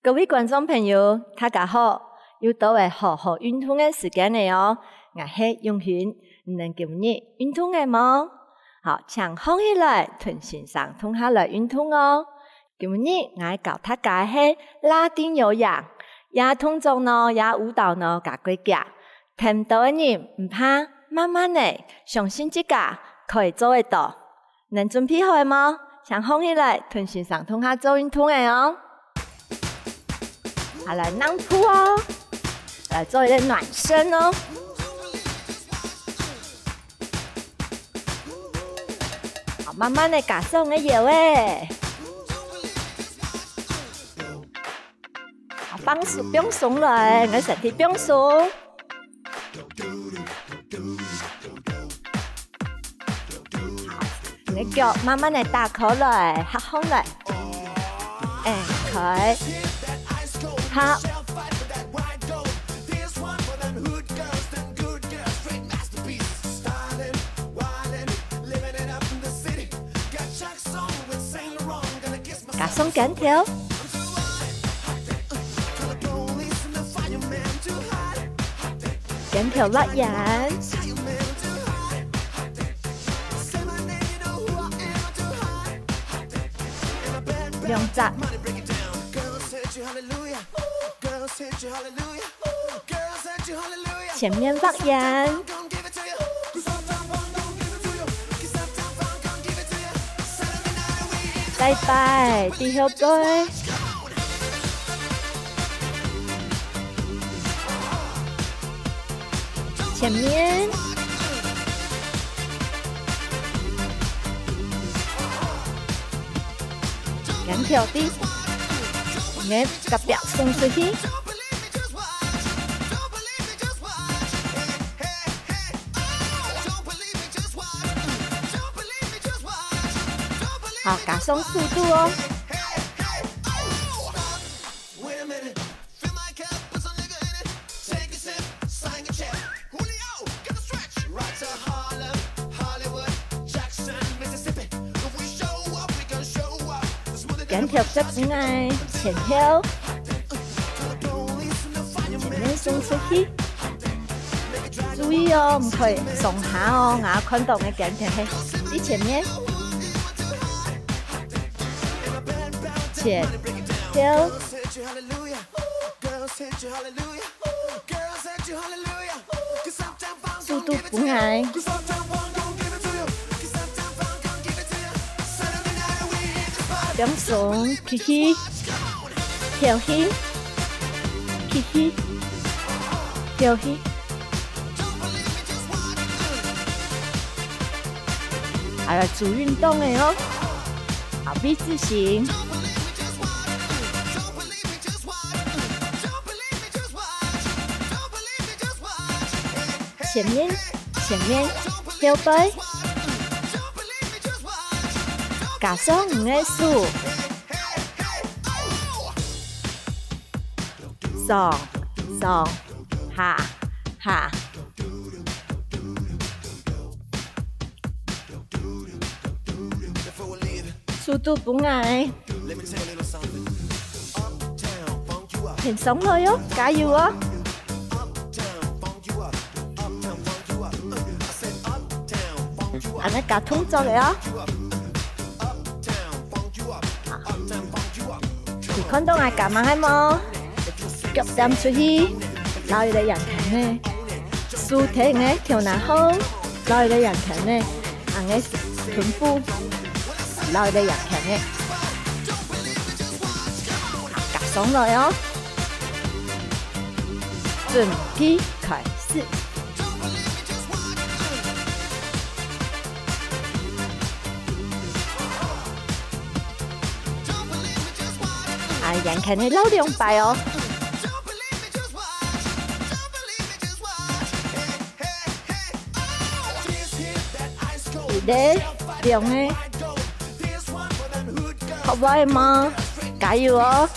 各位观众朋友，大家好！又到了好好运动的时间了哦。我是永勋，能今日运动的吗？好，请放起来，臀线上痛下来运动哦。今日我教大家是拉丁有氧，也动作呢，也舞蹈呢，加规架。听到的人唔怕，慢慢的，相信自家可以做得到。能准备好吗？请放起来，臀线上痛下做运动的哦。好，来让步哦，来做一个暖身哦。好，慢慢的加松的腰诶。好，放松，不用松来，我身体不用松。你腳慢慢地打開來，合空來，佢，好，加鬆緊條，緊條甩人。兩隻，前面畫人，拜拜，第二個，前面。緊條啲，我個腳鬆出去，好，加鬆速度哦。緊條腳步愛前跳，前面鬆出去，注意哦，唔可以鬆下哦，我看到嘅緊條係喺前面，前跳，速度不愛。兩鬆，起起，跳起，起起，跳起。還要做運動的哦，好 V 字形，前面，腰背。加鬆唔嘅數，上下，速度不愛，輕鬆咯喲，加油哦！你加動作嘅哦。看到我幹嘛係麼？腳點出去，撈你人群呢？豎體呢跳南後，撈你人群呢？我臀部撈你人群呢？夾上來哦，準備開始。人群你撈兩擺哦，你兩個，好唔好嘛？加油哦！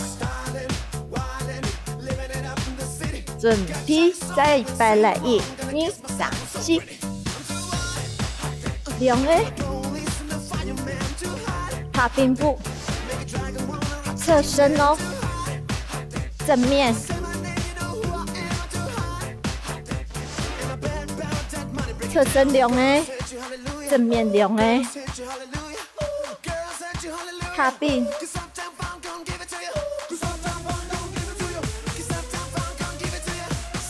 準備再擺來1、2、3、4，兩個，踏並步。側身哦，正面，侧身量的，正面量的，踏并，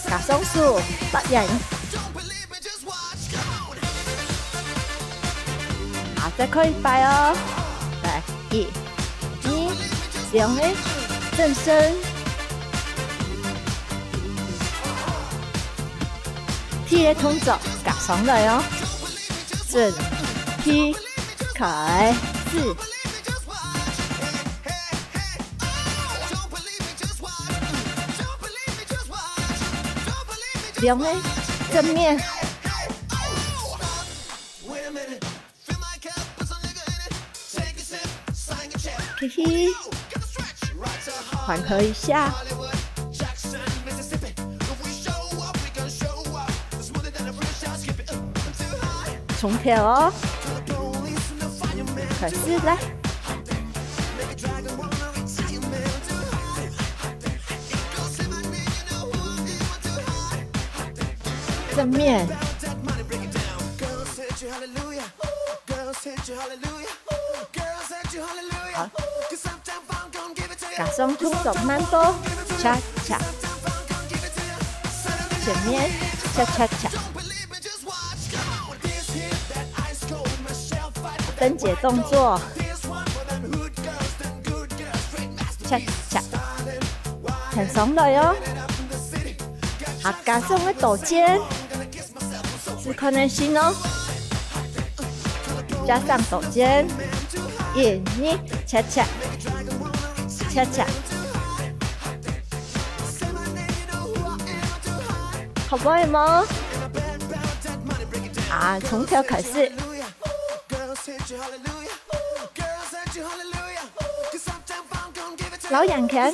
加松数8人，好，再扣一摆哦，来1、2、2的正身。T 的动作加上来哦，正 T 开始，两个正面，嘿嘿，缓和一下。重跳哦，开始来，正面，好，加上动作慢步，恰恰，前面恰恰恰。分解动作，恰恰，很爽的哟。好，加上个抖肩，是可能性哦。加上抖肩，1、2，恰恰，恰恰，好不好吗？啊，从头开始。老杨拳，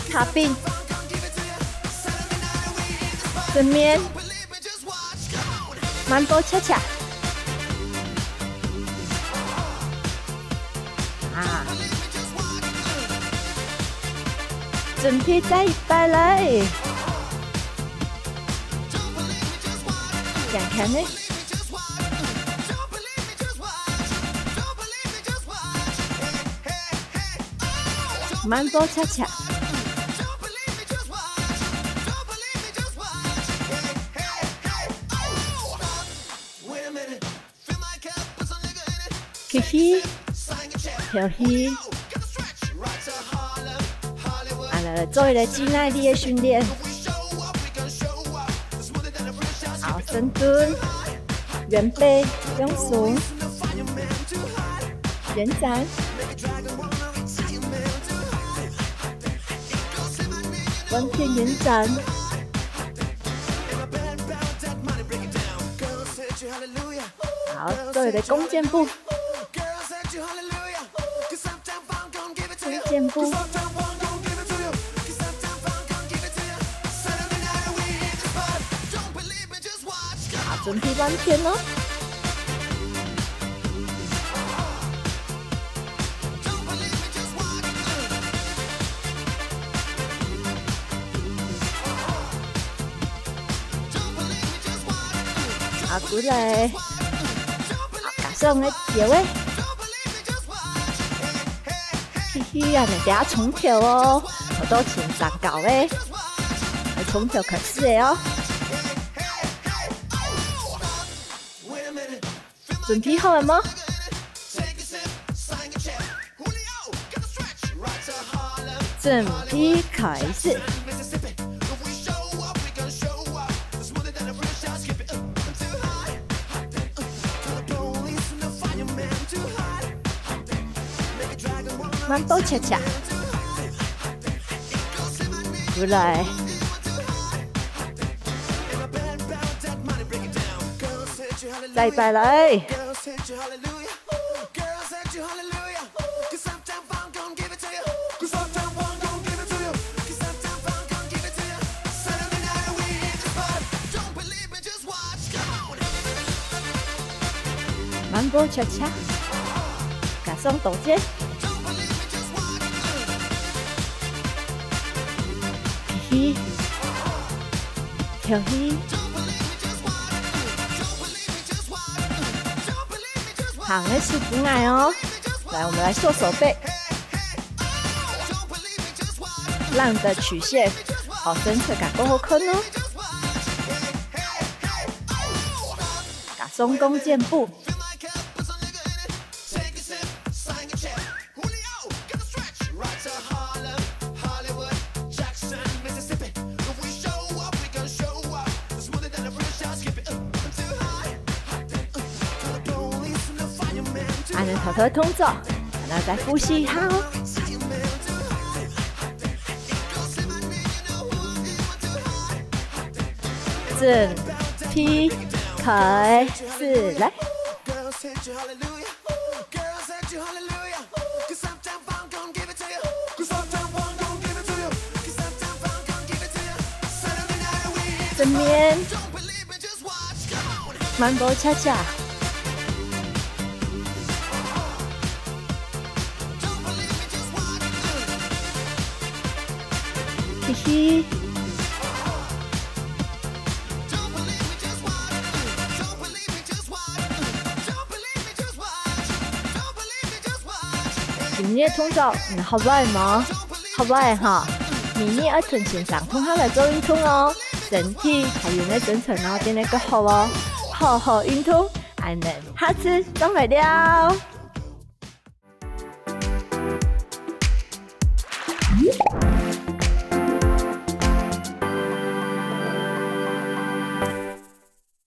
踏并，正面，慢步恰恰，啊，整体再一摆来，杨拳呢？慢步恰恰，嘿嘿，跳嘿，来做一个肌耐力的训练。好，深蹲，圆背，用手，延展。完片延展，好，做一个弓箭步，弓箭步，好，准备完片哦。啊，过来，加上个跳诶，嘿嘿啊，你等下重跳哦，我都前上搞诶，重跳开始诶哦，准备好了吗？准备开始。慢步恰恰，过来，再摆来，慢步恰恰，加上抖肩。起，跳起。好，那是不矮哦。来，我们来做手背，让你的曲线好深侧感够好看哦。打松弓箭步。还能偷偷动作，然后再呼吸一下哦。正劈开始来。正面，慢步恰恰。嘻嘻，今日通作唔好壞嗎？好壞哈，明日要存錢上通下來做運動哦，身體還有那整層哦，變得更好哦，好好運動，還能下次再會了。